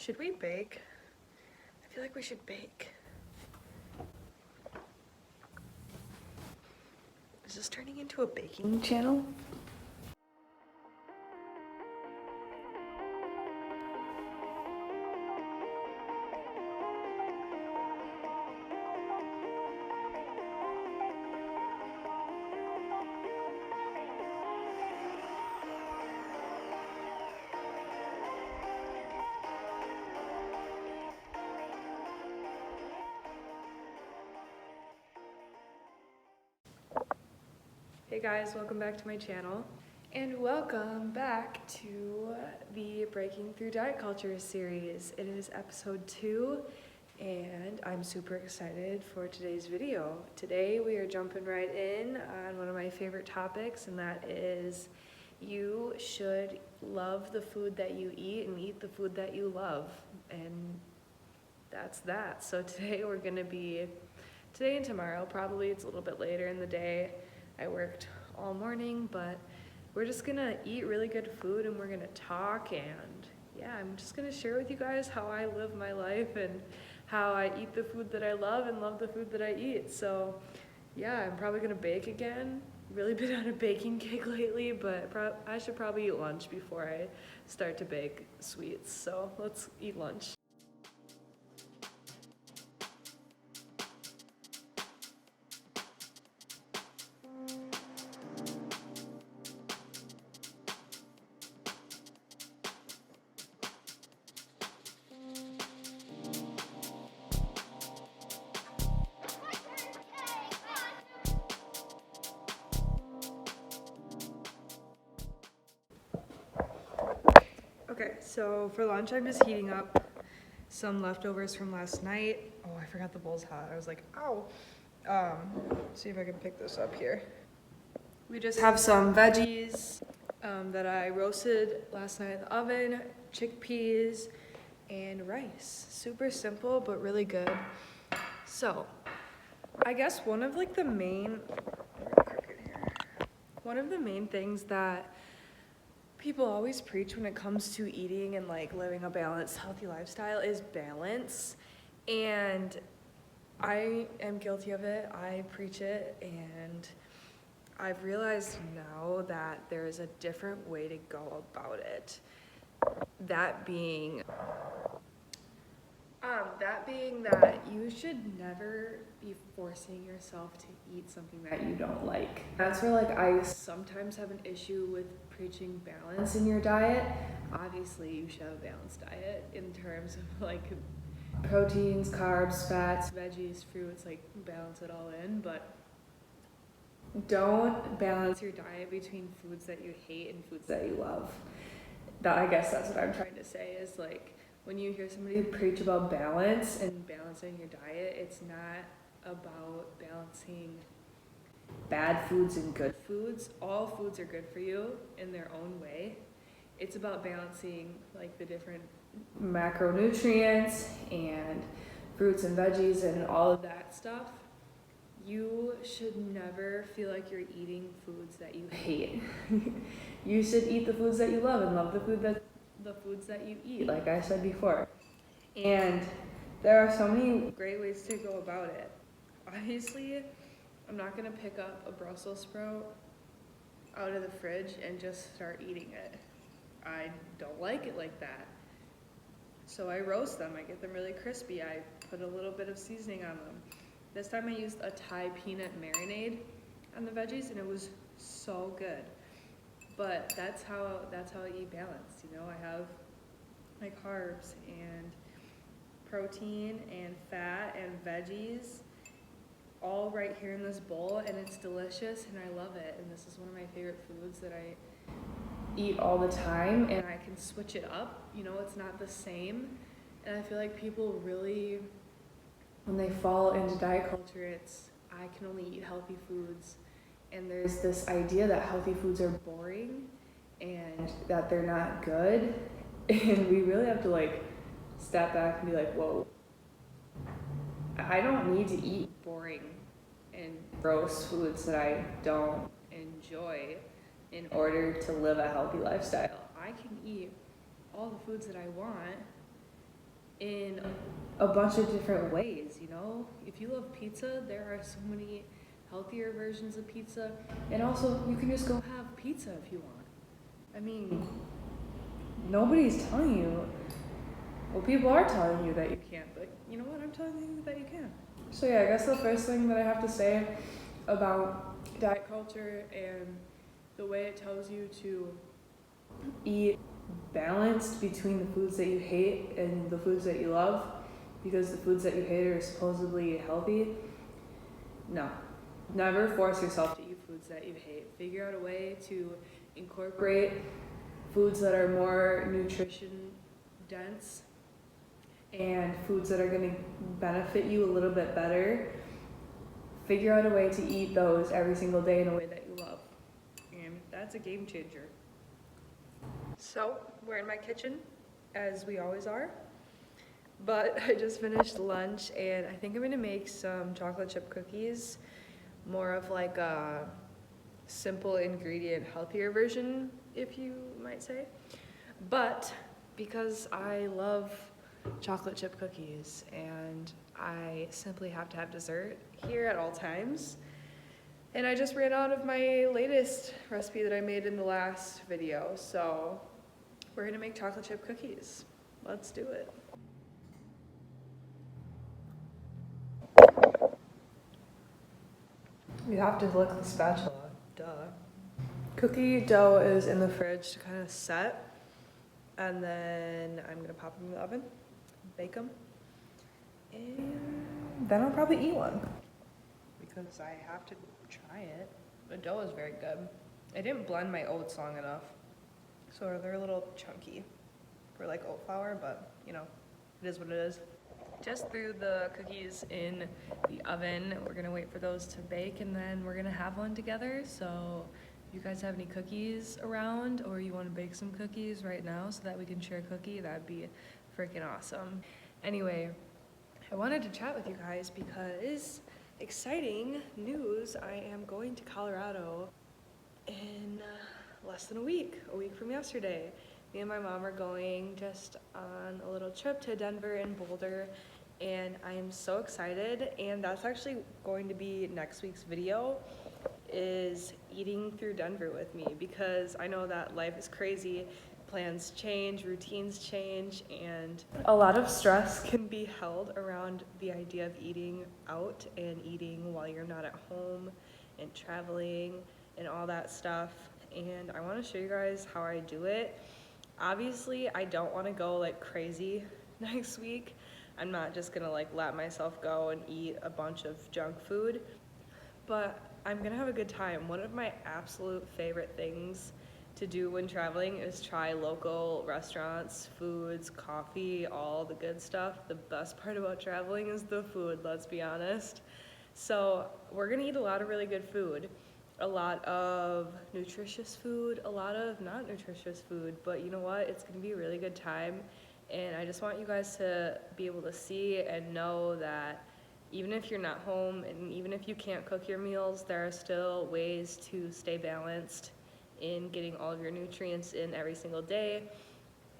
Should we bake? I feel like we should bake. Is this turning into a baking channel? Hey guys, welcome back to my channel. And welcome back to the Breaking Through Diet Culture series. It is episode 2, and I'm super excited for today's video. Today we are jumping right in on one of my favorite topics, and that is you should love the food that you eat and eat the food that you love. And that's that. So today we're gonna be, today and tomorrow, probably it's a little bit later in the day. I worked all morning, but we're just gonna eat really good food and we're gonna talk, and yeah, I'm just gonna share with you guys how I live my life and how I eat the food that I love and love the food that I eat. So yeah, I'm probably gonna bake again. Really been on a baking kick lately, but I should probably eat lunch before I start to bake sweets. So let's eat lunch. Okay, so for lunch I'm just heating up some leftovers from last night. Oh, I forgot the bowl's hot. I was like, ow. See if I can pick this up here. We just have some veggies that I roasted last night in the oven, chickpeas, and rice. Super simple, but really good. So, I guess one of the main things that people always preach when it comes to eating and living a balanced, healthy lifestyle is balance. And I am guilty of it. I preach it, and I've realized now that there is a different way to go about it. That being that you should never be forcing yourself to eat something that you don't like. That's where I sometimes have an issue with preaching balance in your diet. Obviously you should have a balanced diet in terms of proteins, carbs, fats, veggies, fruits, balance it all in, but don't balance your diet between foods that you hate and foods that you love. I guess that's what I'm trying to say is when you hear somebody preach about balance and balancing your diet, it's not about balancing bad foods and good foods. All foods are good for you in their own way. It's about balancing the different macronutrients and fruits and veggies and all of that stuff. You should never feel like you're eating foods that you hate. You should eat the foods that you love and love the foods that you eat, like I said before. And there are so many great ways to go about it. Obviously, I'm not gonna pick up a Brussels sprout out of the fridge and just start eating it. I don't like it like that. So I roast them, I get them really crispy, I put a little bit of seasoning on them. This time I used a Thai peanut marinade on the veggies, and it was so good. But that's how I eat balanced. I have my carbs and protein and fat and veggies all right here in this bowl, and it's delicious and I love it. And this is one of my favorite foods that I eat all the time, and I can switch it up. It's not the same. And I feel like people really, when they fall into diet culture, it's I can only eat healthy foods. And there's this idea that healthy foods are boring and that they're not good. And we really have to step back and be whoa, I don't need to eat boring and gross foods that I don't enjoy in order to live a healthy lifestyle. I can eat all the foods that I want in a bunch of different ways, you know? If you love pizza, there are so many healthier versions of pizza. And also, you can just go have pizza if you want. I mean, nobody's telling you. Well, people are telling you that you can't, but you know what? I'm telling you that you can. So yeah, I guess the first thing that I have to say about diet culture and the way it tells you to eat balanced between the foods that you hate and the foods that you love, because the foods that you hate are supposedly healthy. No. Never force yourself to eat foods that you hate. Figure out a way to incorporate foods that are more nutrition dense and foods that are going to benefit you a little bit better. Figure out a way to eat those every single day in a way that you love. And that's a game changer. So, we're in my kitchen, as we always are. But I just finished lunch, and I think I'm gonna make some chocolate chip cookies. More of like a simple ingredient, healthier version, if you might say. But because I love chocolate chip cookies, and I simply have to have dessert here at all times, and I just ran out of my latest recipe that I made in the last video, so we're gonna make chocolate chip cookies. Let's do it. You have to lick the spatula, duh. Cookie dough is in the fridge to kind of set, and then I'm gonna pop them in the oven, bake them, and then I'll probably eat one because I have to try it. The dough is very good. I didn't blend my oats long enough, so they're a little chunky for like oat flour, but you know, it is what it is. Just threw the cookies in the oven. We're gonna wait for those to bake, and then we're gonna have one together. So if you guys have any cookies around, or you wanna bake some cookies right now so that we can share a cookie, that'd be freaking awesome. Anyway, I wanted to chat with you guys because exciting news, I am going to Colorado in less than a week from yesterday. Me and my mom are going just on a little trip to Denver and Boulder, and I am so excited. And that's actually going to be next week's video, is eating through Denver with me, because I know that life is crazy, plans change, routines change, and a lot of stress can be held around the idea of eating out and eating while you're not at home and traveling and all that stuff. And I want to show you guys how I do it. Obviously, I don't want to go like crazy next week. I'm not just gonna like let myself go and eat a bunch of junk food, but I'm gonna have a good time. One of my absolute favorite things to do when traveling is try local restaurants, foods, coffee, all the good stuff. The best part about traveling is the food, let's be honest. So we're gonna eat a lot of really good food. A lot of nutritious food, a lot of not nutritious food, but you know what? It's gonna be a really good time, and I just want you guys to be able to see and know that even if you're not home and even if you can't cook your meals, there are still ways to stay balanced in getting all of your nutrients in every single day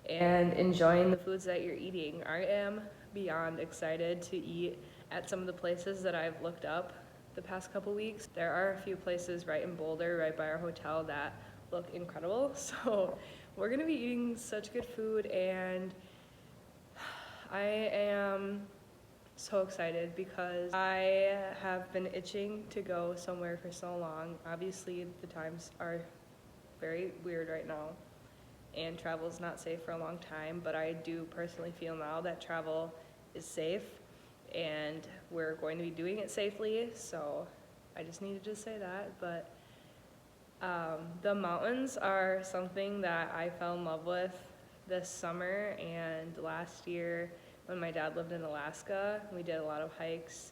and enjoying the foods that you're eating. I am beyond excited to eat at some of the places that I've looked up the past couple weeks. There are a few places right in Boulder, right by our hotel, that look incredible. So we're gonna be eating such good food, and I am so excited because I have been itching to go somewhere for so long. Obviously, the times are very weird right now, and travel is not safe for a long time, but I do personally feel now that travel is safe, and we're going to be doing it safely, so I just needed to say that. But the mountains are something that I fell in love with this summer and last year when my dad lived in Alaska. We did a lot of hikes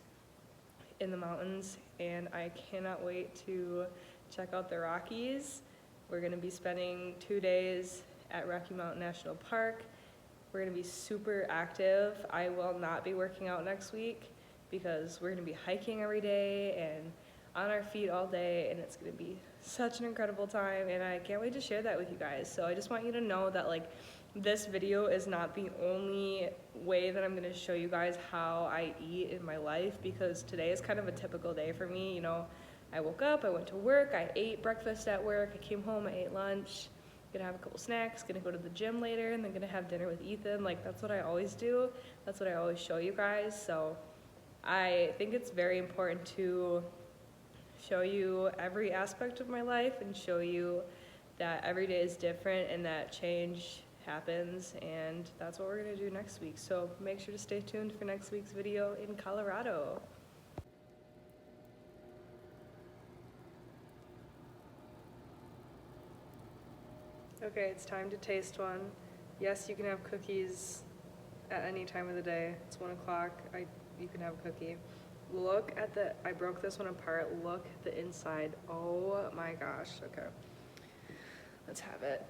in the mountains, and I cannot wait to check out the Rockies. We're gonna be spending 2 days at Rocky Mountain National Park. We're gonna be super active. I will not be working out next week because we're gonna be hiking every day and on our feet all day, and it's gonna be such an incredible time, and I can't wait to share that with you guys. So I just want you to know that like this video is not the only way that I'm gonna show you guys how I eat in my life, because today is kind of a typical day for me. You know, I woke up, I went to work, I ate breakfast at work, I came home, I ate lunch, gonna have a couple snacks, gonna go to the gym later, and then gonna have dinner with Ethan. Like, that's what I always do. That's what I always show you guys. So I think it's very important to show you every aspect of my life and show you that every day is different and that change happens, and that's what we're gonna do next week. So make sure to stay tuned for next week's video in Colorado. Okay, it's time to taste one. Yes, you can have cookies at any time of the day. It's 1 o'clock, you can have a cookie. Look at I broke this one apart. Look at the inside. Oh my gosh, okay. Let's have it.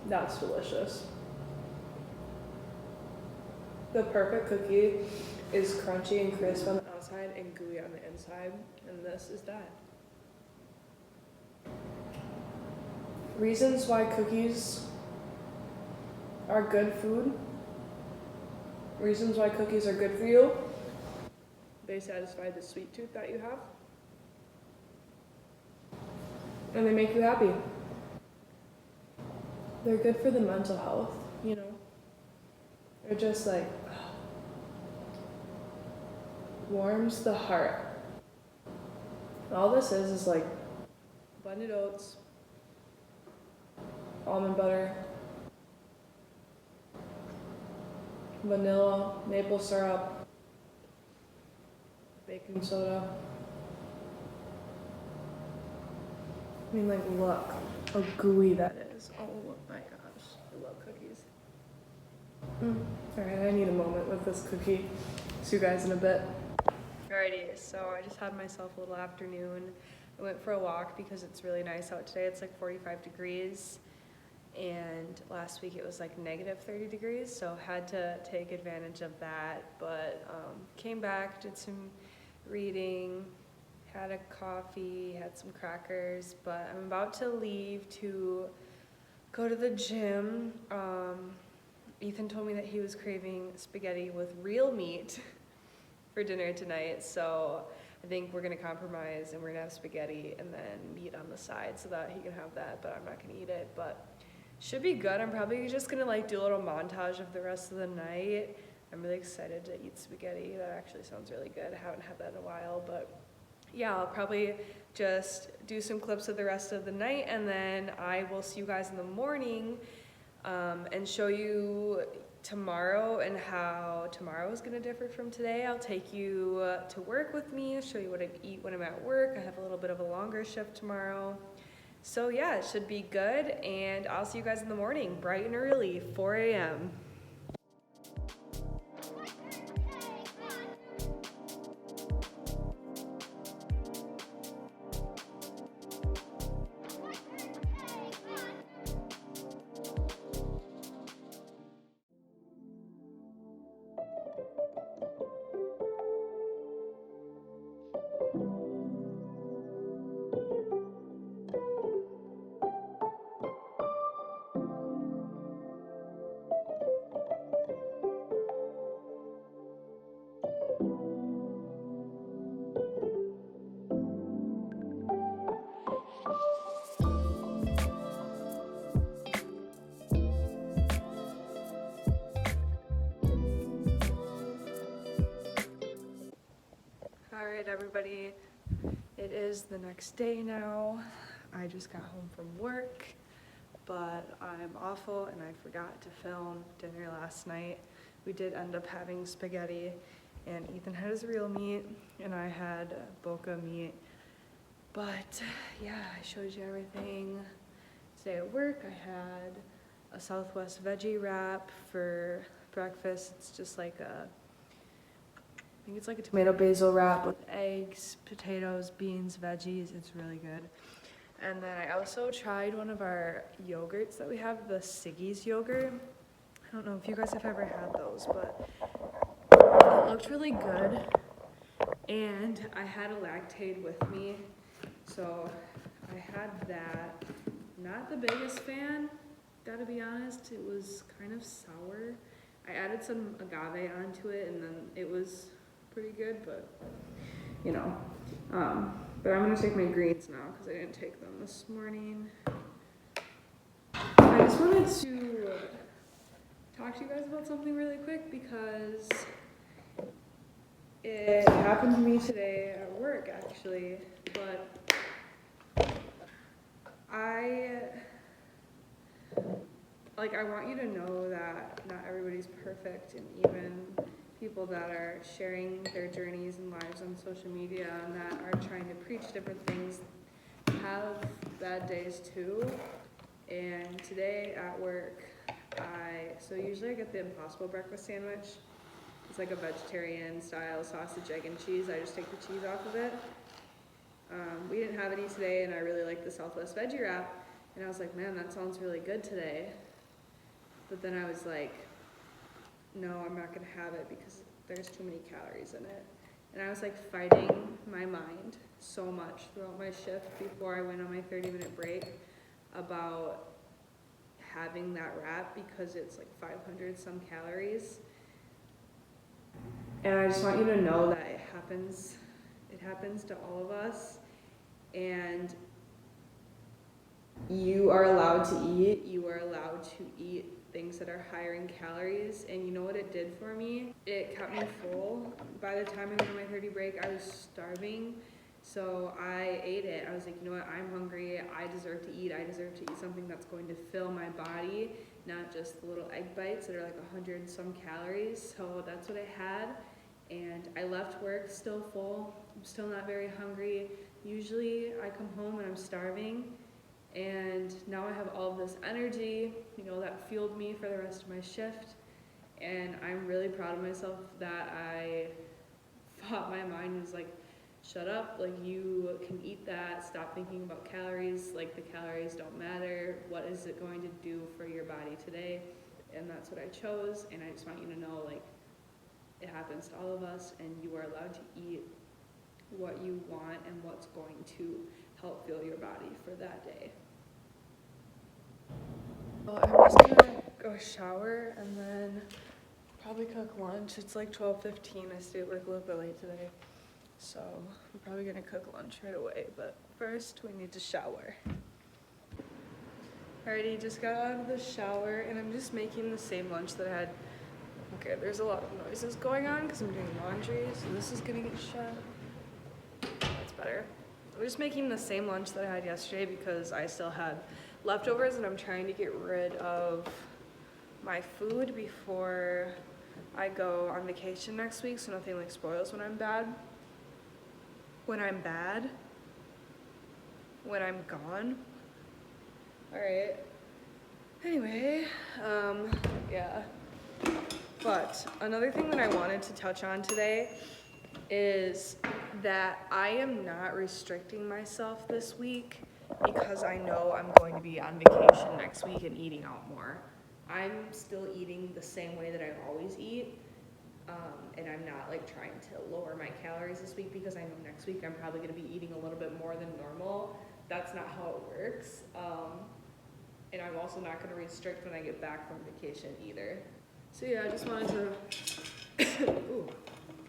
That's delicious. The perfect cookie is crunchy and crisp on the outside and gooey on the inside, and this is that. Reasons why cookies are good food. Reasons why cookies are good for you. They satisfy the sweet tooth that you have. And they make you happy. They're good for the mental health, you know? They're just like, warms the heart. All this is like blended oats, almond butter, vanilla, maple syrup, baking soda. I mean, like, look how gooey that is. Oh my gosh, I love cookies. Alright, I need a moment with this cookie. See you guys in a bit. Alrighty, so I just had myself a little afternoon. I went for a walk because it's really nice out today. It's like 45 degrees. And last week it was like negative 30 degrees, so had to take advantage of that. But came back, did some reading, had a coffee, had some crackers, but I'm about to leave to go to the gym. Ethan told me that he was craving spaghetti with real meat for dinner tonight, so I think we're gonna compromise and we're gonna have spaghetti and then meat on the side so that he can have that, but I'm not gonna eat it. But should be good. I'm probably just gonna like do a little montage of the rest of the night. I'm really excited to eat spaghetti. That actually sounds really good. I haven't had that in a while, but yeah, I'll probably just do some clips of the rest of the night, and then I will see you guys in the morning and show you tomorrow and how tomorrow is gonna differ from today. I'll take you to work with me, show you what I eat when I'm at work. I have a little bit of a longer shift tomorrow. So yeah, it should be good, and I'll see you guys in the morning, bright and early, 4 a.m. Alright everybody, it is the next day now. I just got home from work, but I'm awful and I forgot to film dinner last night. We did end up having spaghetti, and Ethan had his real meat and I had boca meat. But yeah, I showed you everything. Today at work I had a Southwest veggie wrap for breakfast. It's just like I think it's like a tomato basil wrap with eggs, potatoes, beans, veggies. It's really good. And then I also tried one of our yogurts that we have, the Siggy's yogurt. I don't know if you guys have ever had those, but it looked really good. and I had a lactate with me, so I had that. Not the biggest fan, gotta be honest. It was kind of sour. I added some agave onto it, and then it was pretty good, but you know. But I'm gonna take my greens now because I didn't take them this morning. I just wanted to talk to you guys about something really quick because it happened to me today at work, actually. But I want you to know that not everybody's perfect, and even people that are sharing their journeys and lives on social media and that are trying to preach different things have bad days too. And today at work, so usually I get the Impossible breakfast sandwich. It's like a vegetarian style sausage, egg, and cheese. I just take the cheese off of it. We didn't have any today, and I really like the Southwest veggie wrap. And I was like, man, that sounds really good today. But then I was like, no, I'm not gonna have it because there's too many calories in it. And I was like fighting my mind so much throughout my shift before I went on my 30-minute break about having that wrap because it's like 500 some calories. And I just want you to know that it happens to all of us, and you are allowed to eat. You are allowed to eat things that are higher in calories. And you know what it did for me? It kept me full. By the time I went on my 30 break, I was starving. So I ate it. I was like, you know what? I'm hungry. I deserve to eat. I deserve to eat something that's going to fill my body, not just the little egg bites that are like 100 some calories. So that's what I had. And I left work still full. I'm still not very hungry. Usually I come home and I'm starving. And now I have all of this energy, you know, that fueled me for the rest of my shift. And I'm really proud of myself that I thought my mind was like, shut up, like you can eat that, stop thinking about calories, like the calories don't matter, what is it going to do for your body today? And that's what I chose, and I just want you to know, like, it happens to all of us, and you are allowed to eat what you want and what's going to help fuel your body for that day. Well, I'm just gonna go shower and then probably cook lunch. It's like 12:15. I stayed at work a little bit late today, so I'm probably gonna cook lunch right away. But first, we need to shower. Alrighty, just got out of the shower, and I'm just making the same lunch that I had. Okay, there's a lot of noises going on because I'm doing laundry, so this is gonna get shut. That's better. I'm just making the same lunch that I had yesterday because I still had leftovers, and I'm trying to get rid of my food before I go on vacation next week, so nothing like spoils when I'm bad. When I'm gone. Alright. Anyway, yeah. But another thing that I wanted to touch on today is that I am not restricting myself this week because I know I'm going to be on vacation next week and eating out more. I'm still eating the same way that I always eat, and I'm not like trying to lower my calories this week because I know next week I'm probably going to be eating a little bit more than normal. That's not how it works, and I'm also not going to restrict when I get back from vacation either. So yeah, I just wanted to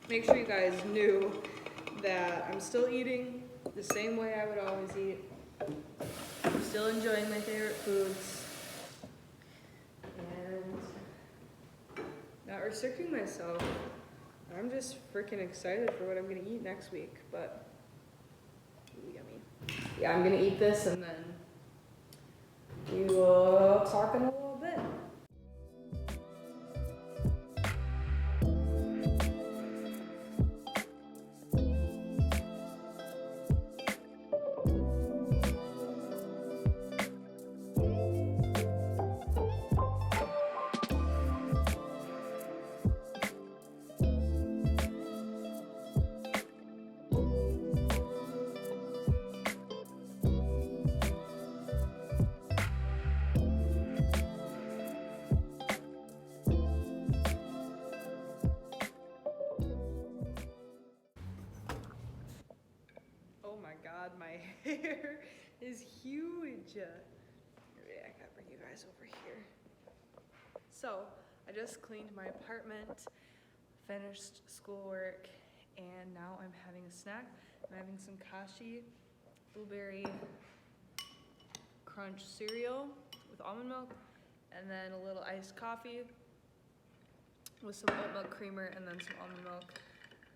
make sure you guys knew that I'm still eating the same way I would always eat. I'm still enjoying my favorite foods and not restricting myself. I'm just freaking excited for what I'm gonna eat next week, but yummy. Yeah, I'm gonna eat this and then we will talk in a little bit. water is huge. Yeah, I gotta bring you guys over here. So, I just cleaned my apartment, finished schoolwork, and now I'm having a snack. I'm having some Kashi blueberry crunch cereal with almond milk, and then a little iced coffee with some oat milk creamer and then some almond milk.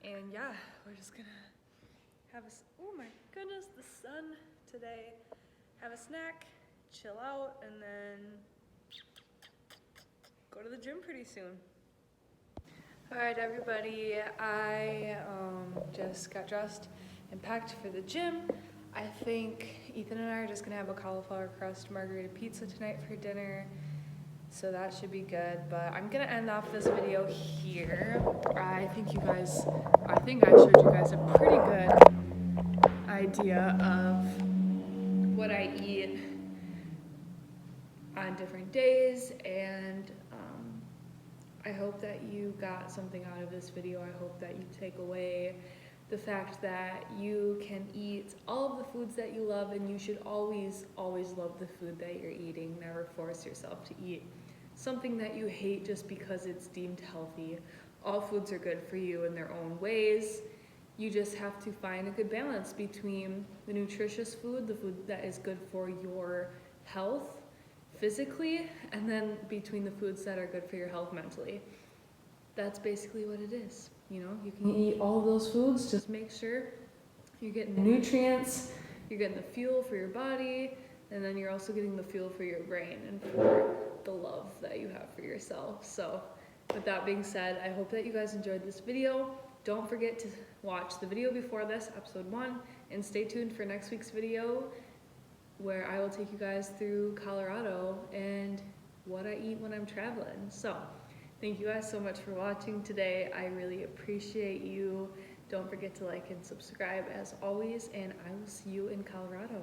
And yeah, we're just gonna have oh my goodness, the sun today. Have a snack, chill out, and then go to the gym pretty soon. All right, everybody, I just got dressed and packed for the gym. I think Ethan and I are just gonna have a cauliflower crust margarita pizza tonight for dinner, so that should be good. But I'm gonna end off this video here. I think I showed you guys a pretty good idea of what I eat on different days, and I hope that you got something out of this video. I hope that you take away the fact that you can eat all of the foods that you love, and you should always, always love the food that you're eating. Never force yourself to eat something that you hate just because it's deemed healthy. All foods are good for you in their own ways. You just have to find a good balance between the nutritious food, the food that is good for your health physically, and then between the foods that are good for your health mentally. That's basically what it is. You know, you can eat all of those foods, just make sure you're getting the nutrients, you're getting the fuel for your body, and then you're also getting the fuel for your brain and for the love that you have for yourself. So with that being said, I hope that you guys enjoyed this video. Don't forget to watch the video before this, episode 1, and stay tuned for next week's video, where I will take you guys through Colorado and what I eat when I'm traveling. So thank you guys so much for watching today. I really appreciate you. Don't forget to like and subscribe as always, and I will see you in Colorado.